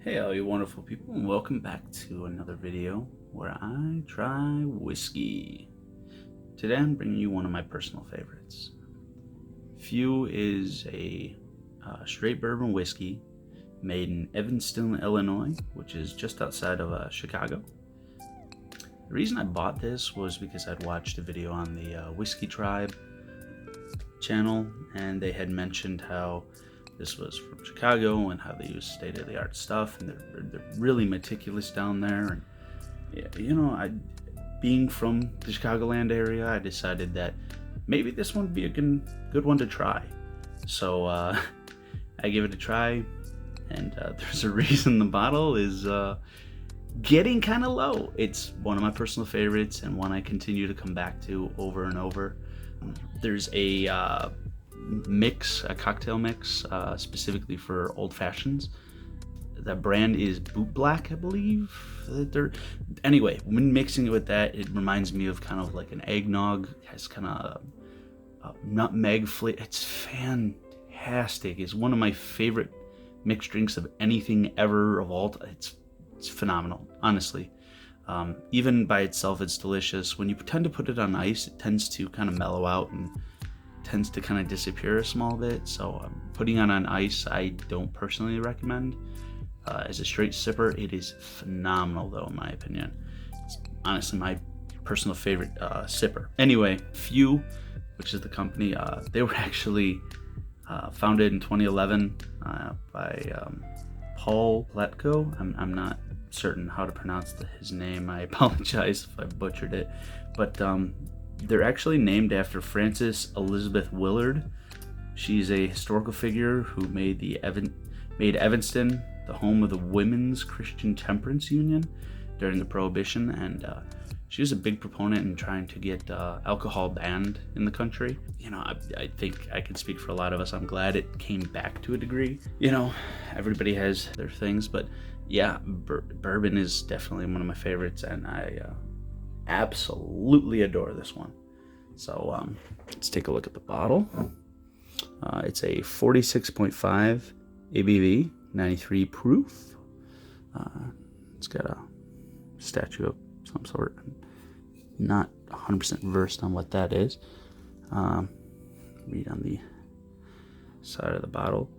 Hey all you wonderful people, and welcome back to another video where I try whiskey. Today I'm bringing you one of my personal favorites. F.E.W is a straight bourbon whiskey made in Evanston, Illinois, which is just outside of Chicago. The reason I bought this was because I'd watched a video on the Whiskey Tribe channel, and they had mentioned how this was from Chicago and how they use state-of-the-art stuff, and they're really meticulous down there. And you know, being from the Chicagoland area, I decided that maybe this one would be a good one to try. So I gave it a try, and there's a reason the bottle is getting kind of low. It's one of my personal favorites and one I continue to come back to over and over. There's a cocktail mix specifically for old fashions. The brand is Bootblack, I believe. Anyway, when mixing it with that, it reminds me of kind of like an eggnog. It has kind of a nutmeg flavor. It's fantastic. It's one of my favorite mixed drinks of anything ever of all time. It's phenomenal, honestly. Even by itself, it's delicious. When you tend to put it on ice, it tends to kind of mellow out and tends to kind of disappear a small bit. So putting it on ice, I don't personally recommend. As a straight sipper, it is phenomenal, though, in my opinion. It's honestly my personal favorite sipper. Anyway, F.E.W, which is the company, they were actually founded in 2011 by Paul Pletko. I'm not certain how to pronounce his name. I apologize if I butchered it, but they're actually named after Frances Elizabeth Willard. She's a historical figure who made Evanston the home of the Women's Christian Temperance Union during the Prohibition, and she was a big proponent in trying to get alcohol banned in the country. You know, I think I can speak for a lot of us. I'm glad it came back to a degree. You know, everybody has their things, but yeah, bourbon is definitely one of my favorites, and I absolutely adore this one. So let's take a look at the bottle. It's a 46.5 ABV, 93 proof. It's got a statue of some sort. I'm not 100% versed on what that is. Read on the side of the bottle.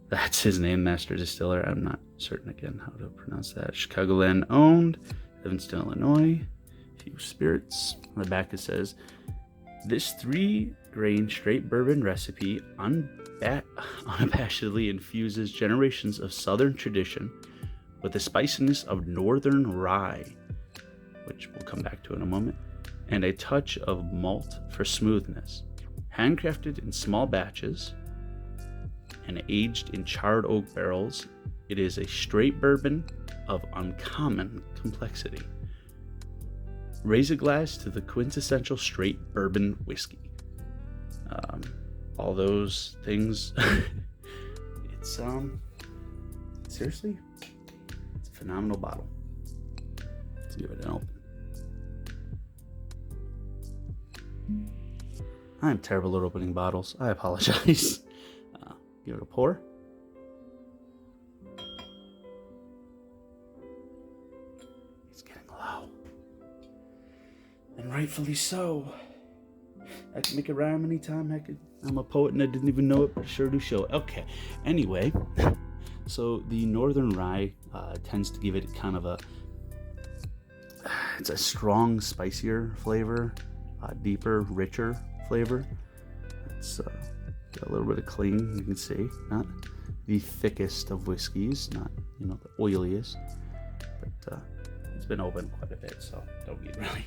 That's his name, Master Distiller. I'm not certain again how to pronounce that. Chicagoland owned, Evanston, Illinois. F.E.W Spirits. On the back it says, this 3-grain straight bourbon recipe unabashedly infuses generations of Southern tradition with the spiciness of Northern rye, which we'll come back to in a moment, and a touch of malt for smoothness. Handcrafted in small batches and aged in charred oak barrels, it is a straight bourbon of uncommon complexity. Raise a glass to the quintessential straight bourbon whiskey. All those things. It's seriously, it's a phenomenal bottle. Let's give it an open. I'm terrible at opening bottles. I apologize. Give it a pour. It's getting low. And rightfully so. I can make a rhyme anytime I'm a poet and I didn't even know it, but I sure do show it. Okay, anyway, so the Northern Rye tends to give it kind of it's a strong, spicier flavor, deeper, richer flavor. It's got a little bit of cling, you can see. Not the thickest of whiskeys, not, the oiliest, but it's been open quite a bit, so don't get really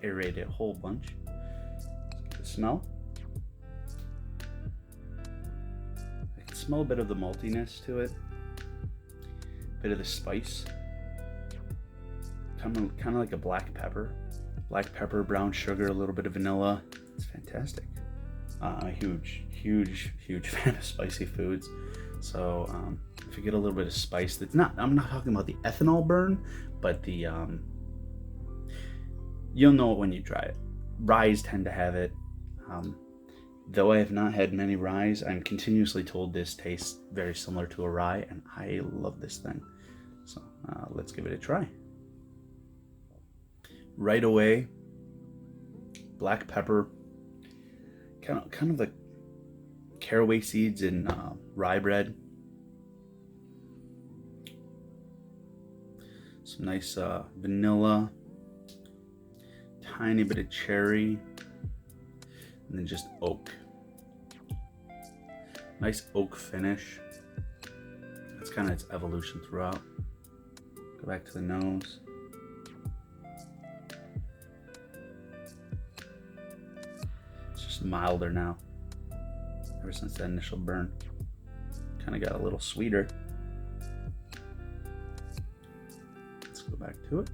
aerated a whole bunch. The smell. I can smell a bit of the maltiness to it, a bit of the spice, kind of like a black pepper, brown sugar, a little bit of vanilla. It's fantastic. I'm a huge fan of spicy foods, so if you get a little bit of spice, I'm not talking about the ethanol burn, but the you'll know it when you try it. Ryes tend to have it. Though I have not had many ryes, I'm continuously told this tastes very similar to a rye, and I love this thing. So let's give it a try. Right away, black pepper, kind of the caraway seeds and rye bread. Some nice vanilla, tiny bit of cherry, and then just oak. Nice oak finish. That's kind of its evolution throughout. Go back to the nose. It's just milder now. Ever since that initial burn. Kind of got a little sweeter. Let's go back to it.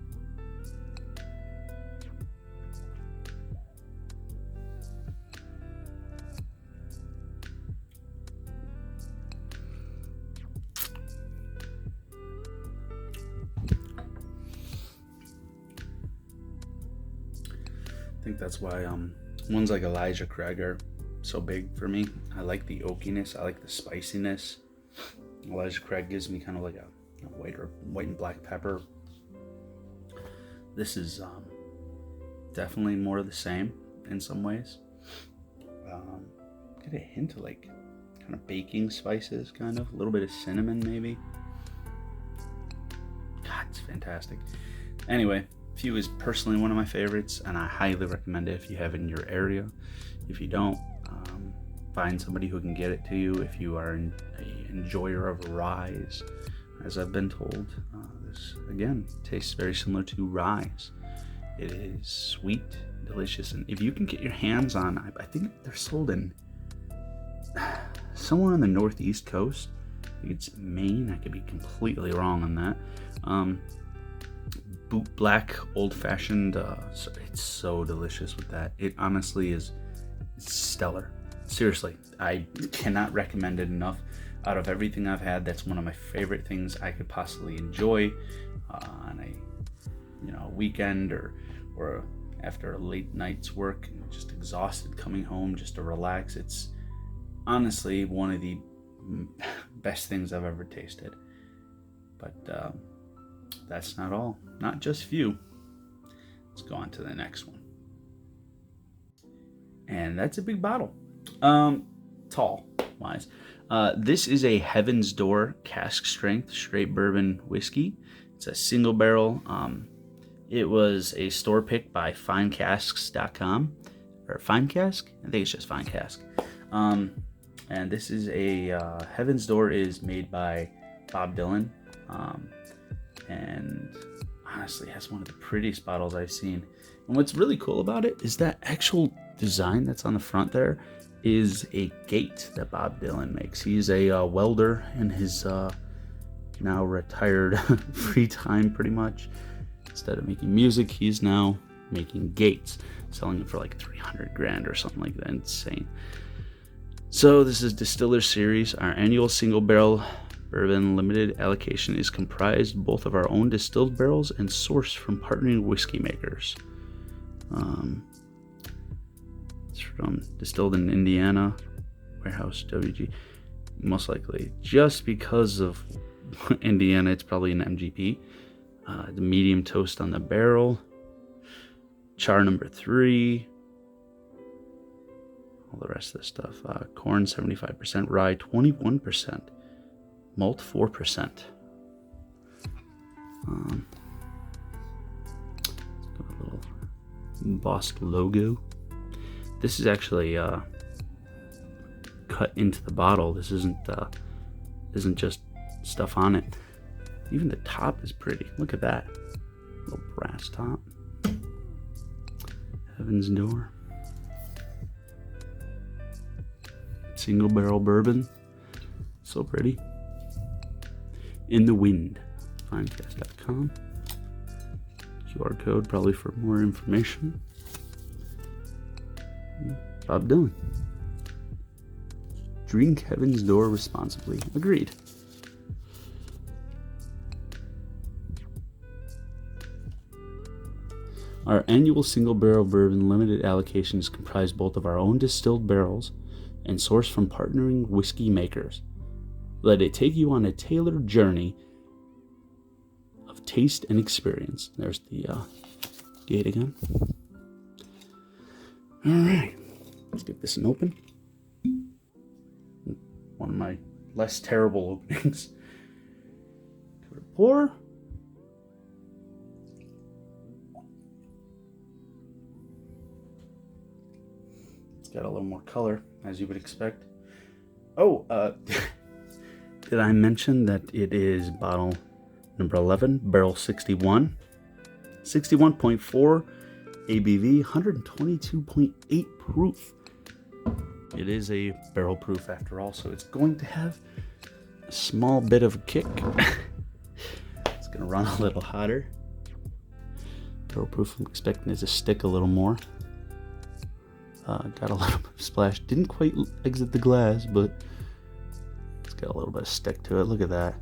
I think that's why ones like Elijah Craig are so big for me. I like the oakiness, I like the spiciness. Elijah Craig gives me kind of like a white and black pepper. This is definitely more of the same in some ways. Get a hint of like kind of baking spices, kind of a little bit of cinnamon maybe. God, it's fantastic. Anyway, F.E.W is personally one of my favorites, and I highly recommend it if you have it in your area. If you don't, find somebody who can get it to you. If you are an enjoyer of ryes, as I've been told, this again tastes very similar to ryes. It is sweet, delicious, and if you can get your hands on, I think they're sold in somewhere on the northeast coast. I think it's Maine. I could be completely wrong on that. Bootblack old fashioned. It's so delicious with that. It honestly is stellar. Seriously, I cannot recommend it enough. Out of everything I've had, that's one of my favorite things I could possibly enjoy on a weekend or after a late night's work and just exhausted coming home just to relax. It's honestly one of the best things I've ever tasted. But that's not all. Not just F.E.W. Let's go on to the next one. And that's a big bottle. Tall wise. This is a Heaven's Door cask strength straight bourbon whiskey. It's a single barrel. It was a store pick by finecasks.com or Fine Cask. I think it's just Fine Cask. And this is a Heaven's Door is made by Bob Dylan. And honestly has one of the prettiest bottles I've seen. And what's really cool about it is that actual design that's on the front there is a gate that Bob Dylan makes. He's a welder in his now retired free time, pretty much. Instead of making music, he's now making gates, selling it for like $300,000 or something like that. Insane. So this is Distiller Series. Our annual single barrel bourbon limited allocation is comprised both of our own distilled barrels and sourced from partnering whiskey makers. It's from distilled in Indiana, warehouse WG. Most likely, just because of Indiana, it's probably an MGP. The medium toast on the barrel. Char number 3. All the rest of the stuff. Corn 75%, rye 21%. Malt 4%. A little embossed logo. This is actually cut into the bottle. This isn't just stuff on it. Even the top is pretty. Look at that little brass top. Heaven's Door. Single barrel bourbon. So pretty. In the Wind. Finecast.com. QR code probably for more information. Bob Dylan. Drink Heaven's Door responsibly. Agreed. Our annual single barrel bourbon limited allocation is comprised both of our own distilled barrels and sourced from partnering whiskey makers. Let it take you on a tailored journey of taste and experience. There's the gate again. All right, let's give this an open. One of my less terrible openings. Give it a pour. It's got a little more color, as you would expect. Oh, did I mention that it is bottle number 11, barrel 61, 61.4 ABV, 122.8 proof. It is a barrel proof after all, so it's going to have a small bit of a kick. It's going to run a little hotter. Barrel proof, I'm expecting it to stick a little more. Got a little bit of splash. Didn't quite exit the glass, but it's got a little bit of stick to it. Look at that.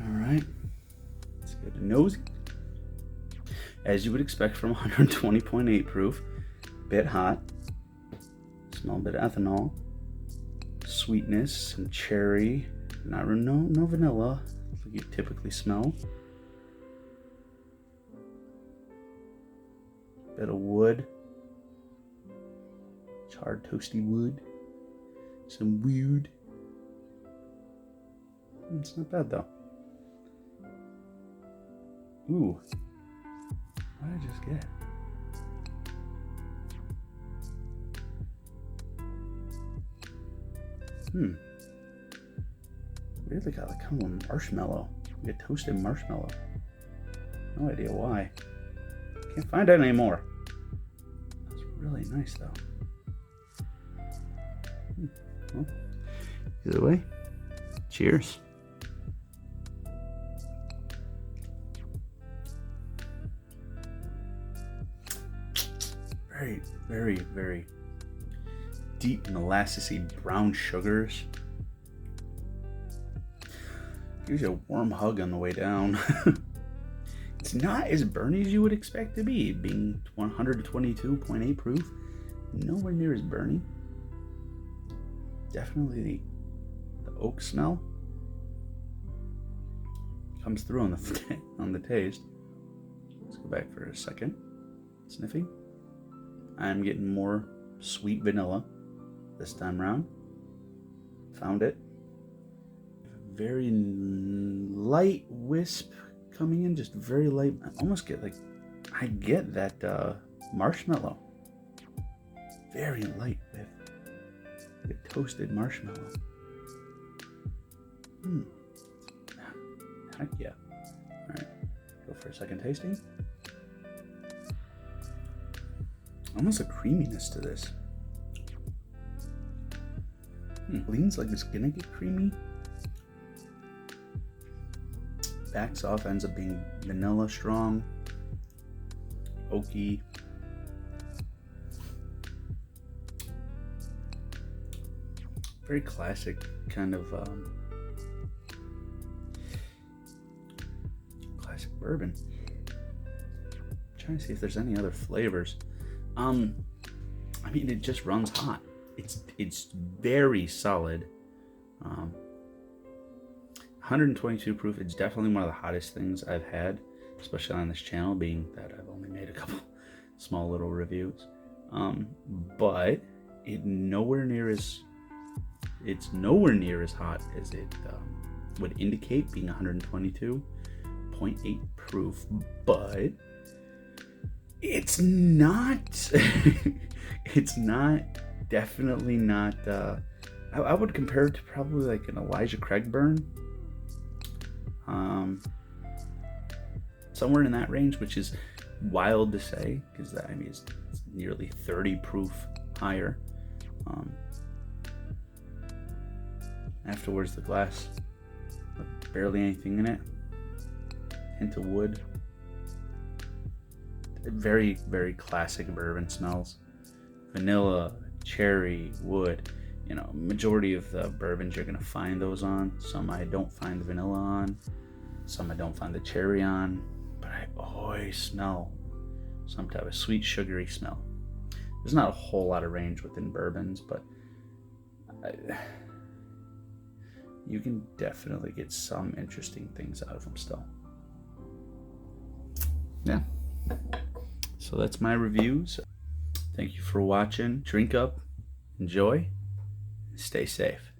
All right. Let's go to nose. As you would expect from 120.8 proof. Bit hot. Small bit of ethanol. Sweetness, some cherry. No vanilla, like you typically smell. Bit of wood. Charred toasty wood. Some weird. It's not bad though. Ooh. What did I just get? Weirdly got like kind of a marshmallow. Like a toasted marshmallow. No idea why. Can't find it anymore. That's really nice though. Well, either way, cheers. Very, very, very deep molassesy brown sugars. Gives you a warm hug on the way down. It's not as burny as you would expect to be, being 122.8 proof. Nowhere near as burny. Definitely the oak smell comes through on the taste. Let's go back for a second. Sniffing. I'm getting more sweet vanilla this time around. Found it. Very light wisp coming in, just very light. I almost get I get that marshmallow. Very light with the toasted marshmallow. Heck yeah. Alright, go for a second tasting. Almost a creaminess to this. Leans like it's gonna get creamy. Backs off, ends up being vanilla strong, oaky. Very classic kind of classic bourbon. I'm trying to see if there's any other flavors. I mean, it just runs hot. It's very solid. 122 proof. It's definitely one of the hottest things I've had, especially on this channel, being that I've only made a couple small little reviews. But it's nowhere near as hot as it would indicate, being 122.8 proof. But it's not. It's not. Definitely not. I would compare it to probably like an Elijah Craig burn. Somewhere in that range, which is wild to say, because I mean it's nearly 30 proof higher. Afterwards, the glass, barely anything in it. Hint of wood. Very, very classic bourbon smells. Vanilla, cherry, wood. You know, majority of the bourbons you're gonna find those on. Some I don't find the vanilla on. Some I don't find the cherry on. But I always smell some type of sweet, sugary smell. There's not a whole lot of range within bourbons, but you can definitely get some interesting things out of them still. Yeah. So that's my reviews. Thank you for watching. Drink up, enjoy, stay safe.